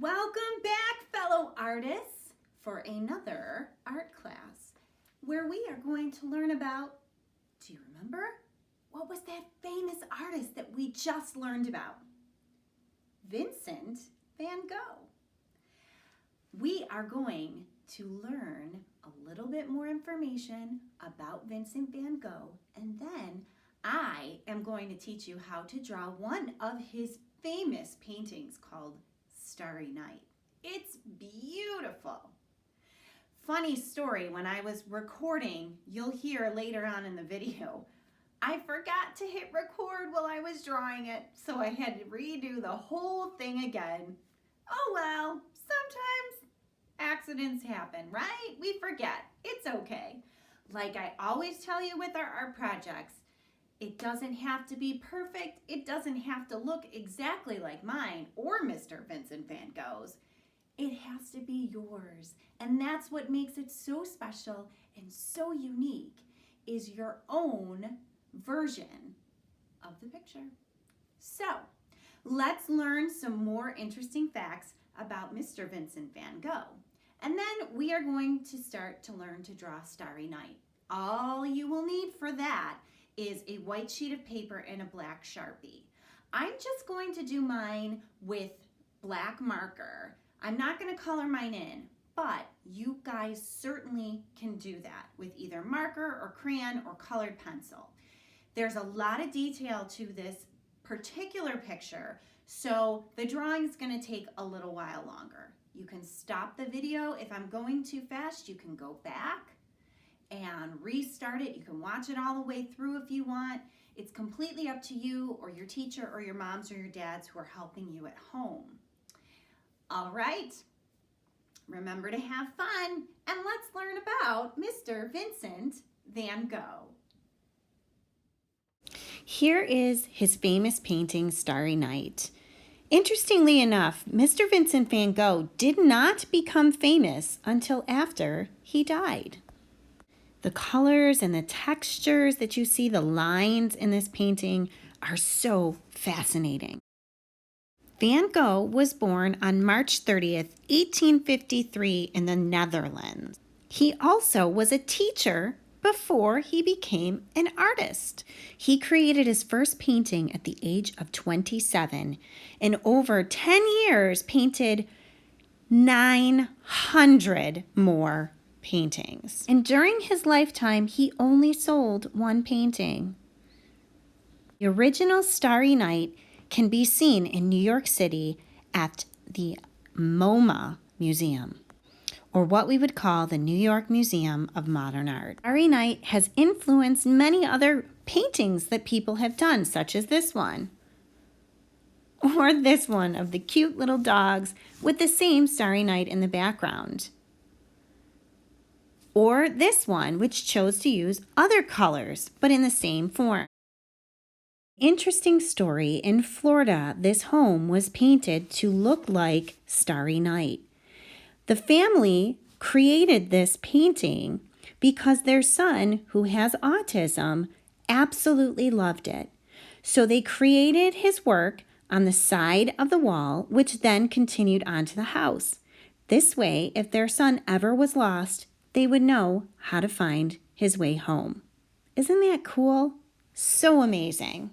Welcome back, fellow artists, for another art class where we are going to learn about, do you remember? What was that famous artist that we just learned about? Vincent van Gogh. We are going to learn a little bit more information about Vincent van Gogh, and then I am going to teach you how to draw one of his famous paintings called Starry Night. It's beautiful. Funny story, when I was recording, you'll hear later on in the video, I forgot to hit record while I was drawing it, so I had to redo the whole thing again. Oh well, sometimes accidents happen, right? We forget. It's okay. Like I always tell you with our art projects, it doesn't have to be perfect. It doesn't have to look exactly like mine or Mr. Vincent van Gogh's. It has to be yours. And that's what makes it so special and so unique, is your own version of the picture. So, let's learn some more interesting facts about Mr. Vincent van Gogh. And then we are going to start to learn to draw Starry Night. All you will need for that is a white sheet of paper and a black Sharpie. I'm just going to do mine with black marker. I'm not going to color mine in, but you guys certainly can do that with either marker or crayon or colored pencil. There's a lot of detail to this particular picture, so the drawing is going to take a little while longer. You can stop the video. If I'm going too fast, you can go back and restart it. You can watch it all the way through if you want. It's completely up to you or your teacher or your moms or your dads who are helping you at home. All right, remember to have fun, and let's learn about Mr. Vincent van Gogh. Here is his famous painting, Starry Night. Interestingly enough, Mr. Vincent van Gogh did not become famous until after he died. The colors and the textures that you see, the lines in this painting, are so fascinating. Van Gogh was born on March 30th, 1853 in the Netherlands. He also was a teacher before he became an artist. He created his first painting at the age of 27 and over 10 years painted 900 more paintings. And during his lifetime, he only sold one painting. The original Starry Night can be seen in New York City at the MoMA Museum, or what we would call the New York Museum of Modern Art. Starry Night has influenced many other paintings that people have done, such as this one, or this one of the cute little dogs with the same Starry Night in the background. Or this one, which chose to use other colors, but in the same form. Interesting story, in Florida, this home was painted to look like Starry Night. The family created this painting because their son, who has autism, absolutely loved it. So they created his work on the side of the wall, which then continued onto the house. This way, if their son ever was lost, they would know how to find his way home. Isn't that cool? So amazing.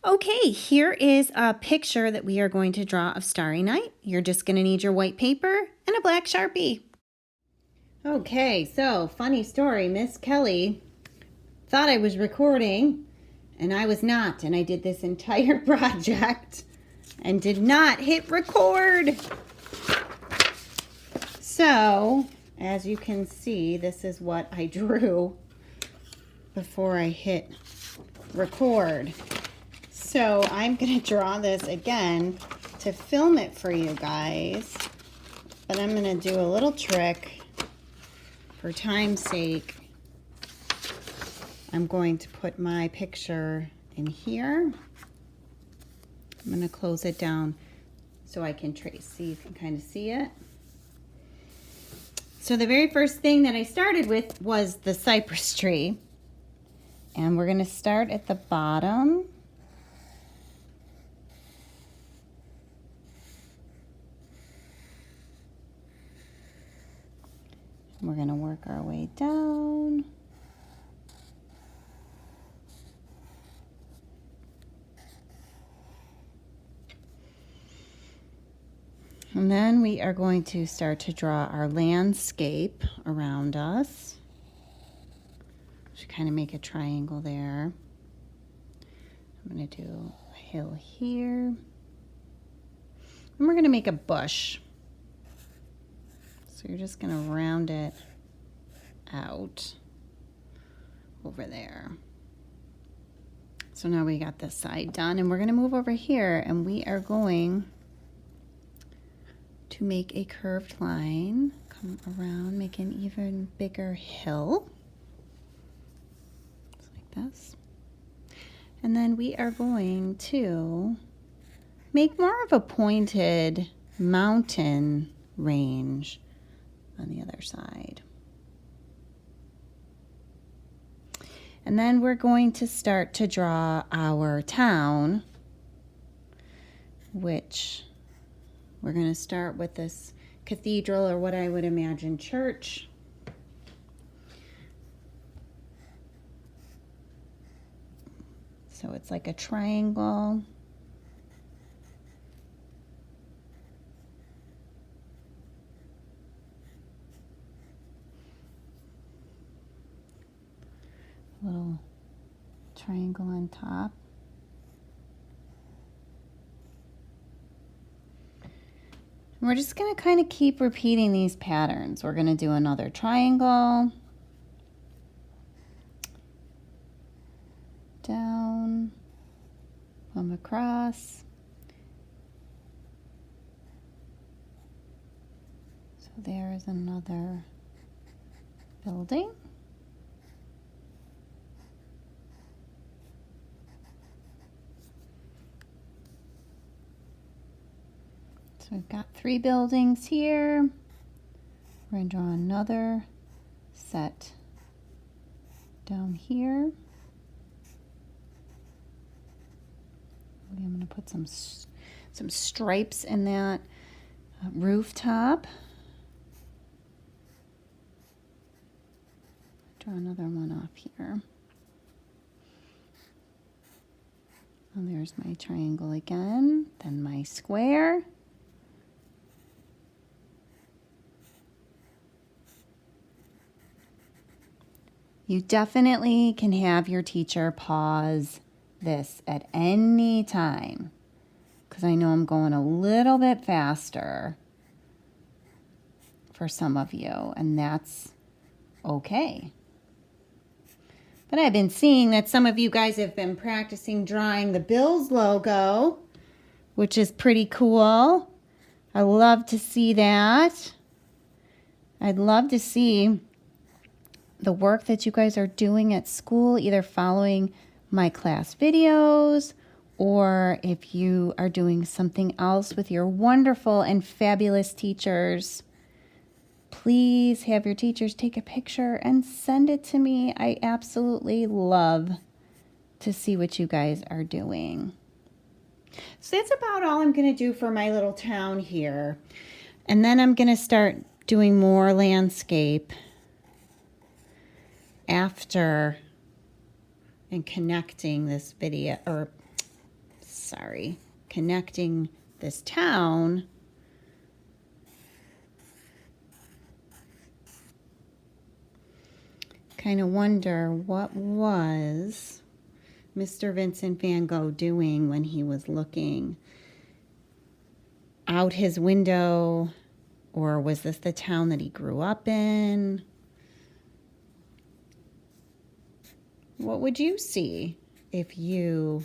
Okay, here is a picture that we are going to draw of Starry Night. You're just going to need your white paper and a black Sharpie. Okay, so funny story. Miss Kelly thought I was recording, and I was not. And I did this entire project and did not hit record. So, as you can see, this is what I drew before I hit record. So I'm going to draw this again to film it for you guys, but I'm going to do a little trick for time's sake. I'm going to put my picture in here. I'm going to close it down so I can trace. See, you can kind of see it. So the very first thing that I started with was the cypress tree. And we're going to start at the bottom. We're going to work our way down. And then we are going to start to draw our landscape around us. Should kind of make a triangle there. I'm going to do a hill here. And we're going to make a bush. So you're just going to round it out over there. So now we got this side done, and we're going to move over here, and we are going to make a curved line, come around, make an even bigger hill, just like this. And then we are going to make more of a pointed mountain range on the other side. And then we're going to start to draw our town, which we're going to start with this cathedral, or what I would imagine church. So it's like a triangle. Little triangle on top. We're just going to kind of keep repeating these patterns. We're going to do another triangle. Down. Come across. So there is another building. So we've got 3 buildings here. We're going to draw another set down here. I'm going to put some stripes in that rooftop. Draw another one off here. And there's my triangle again, then my square. You definitely can have your teacher pause this at any time, because I know I'm going a little bit faster for some of you, and that's okay. But I've been seeing that some of you guys have been practicing drawing the Bills logo, which is pretty cool. I love to see that. I'd love to see the work that you guys are doing at school, either following my class videos, or if you are doing something else with your wonderful and fabulous teachers. Please have your teachers take a picture and send it to me. I absolutely love to see what you guys are doing. So that's about all I'm going to do for my little town here. And then I'm going to start doing more landscape after and connecting this video, connecting this town kind of wonder what was Mr. Vincent van Gogh doing when he was looking out his window, or was this the town that he grew up in? What would you see if you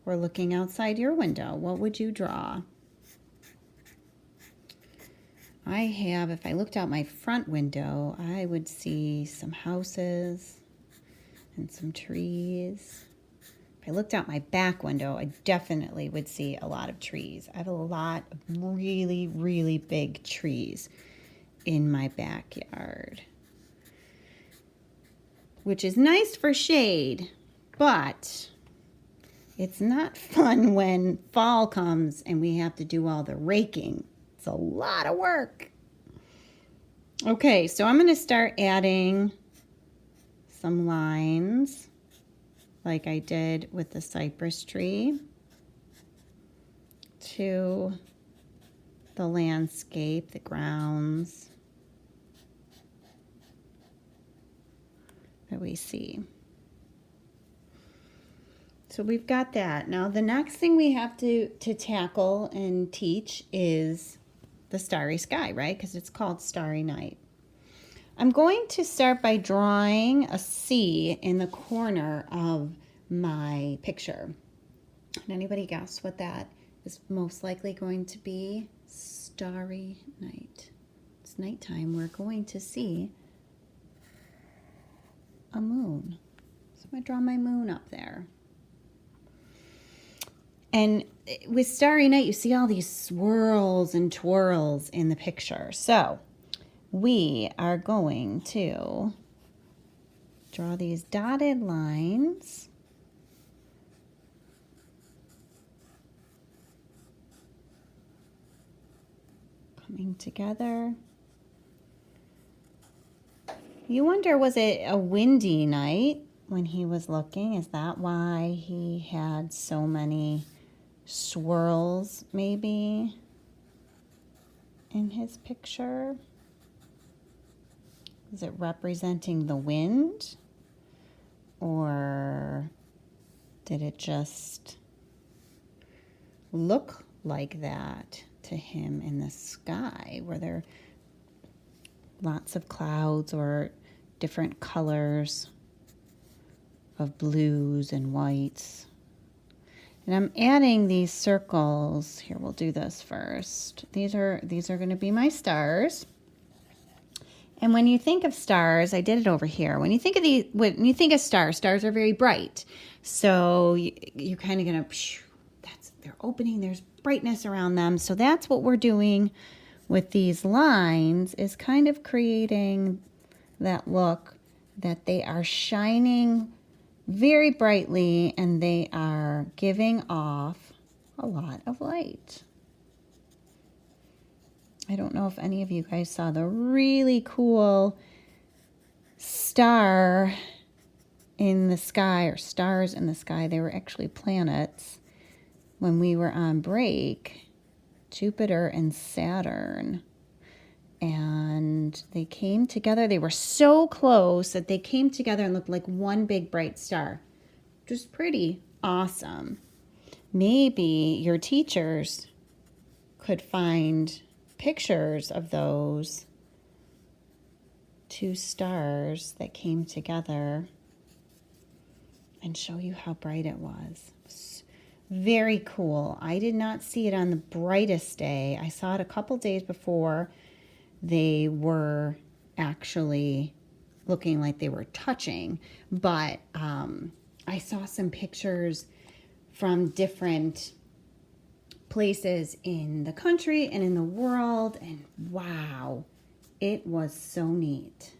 were looking outside your window? What would you draw? If I looked out my front window, I would see some houses and some trees. If I looked out my back window, I definitely would see a lot of trees. I have a lot of really, really big trees in my backyard, which is nice for shade, but it's not fun when fall comes and we have to do all the raking. It's a lot of work. Okay, so I'm going to start adding some lines like I did with the cypress tree to the landscape, the grounds that we see. So we've got that. Now the next thing we have to tackle and teach is the starry sky, right? Because it's called Starry Night. I'm going to start by drawing a C in the corner of my picture. Can anybody guess what that is most likely going to be? Starry night. It's nighttime. We're going to see a moon. So I'm going to draw my moon up there. And with Starry Night, you see all these swirls and twirls in the picture. So we are going to draw these dotted lines coming together. You wonder, was it a windy night when he was looking? Is that why he had so many swirls maybe in his picture? Is it representing the wind? Or did it just look like that to him in the sky? Were there lots of clouds or different colors of blues and whites? And I'm adding these circles. Here, we'll do this first. These are going to be my stars. And when you think of stars, I did it over here. When you think of stars, stars are very bright. So you're kind of going to, they're opening, there's brightness around them. So that's what we're doing with these lines, is kind of creating that look that they are shining very brightly and they are giving off a lot of light. I don't know if any of you guys saw the really cool star in the sky, or stars in the sky. They were actually planets when we were on break, Jupiter and Saturn. And they came together. They were so close that they came together and looked like one big bright star. Just pretty awesome. Maybe your teachers could find pictures of those two stars that came together and show you how bright it was. Very cool. I did not see it on the brightest day. I saw it a couple days before they were actually looking like they were touching, but I saw some pictures from different places in the country and in the world, and wow, it was so neat.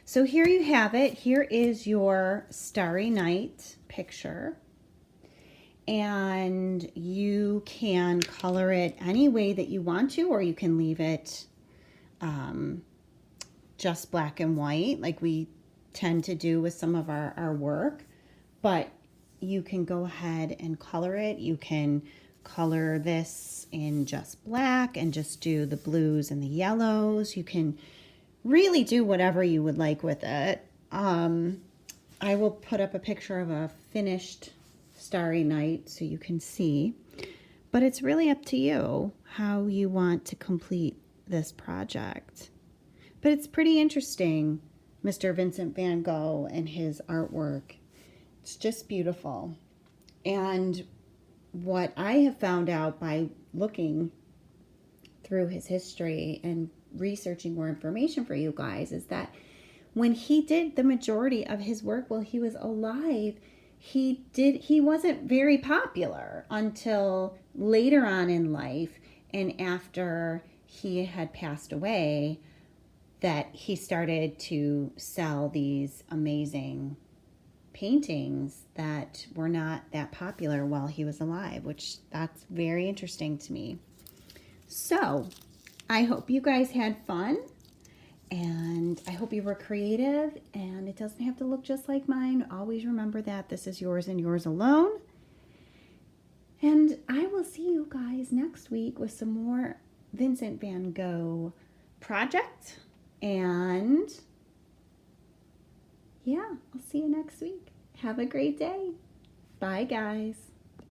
So here you have it. Here is your Starry Night picture, and you can color it any way that you want to, or you can leave it just black and white like we tend to do with some of our work, but you can go ahead and color it. You can color this in just black and just do the blues and the yellows. You can really do whatever you would like with it. I will put up a picture of a finished Starry Night so you can see, but it's really up to you how you want to complete this project. But it's pretty interesting, Mr. Vincent van Gogh and his artwork. It's just beautiful. And what I have found out by looking through his history and researching more information for you guys is that when he did the majority of his work while he was alive, he wasn't very popular until later on in life, and after he had passed away, that he started to sell these amazing paintings that were not that popular while he was alive, which that's very interesting to me. So I hope you guys had fun, And I hope you were creative, and it doesn't have to look just like mine. Always remember that this is yours and yours alone. And I will see you guys next week with some more Vincent van Gogh project. And yeah, I'll see you next week. Have a great day. Bye, guys.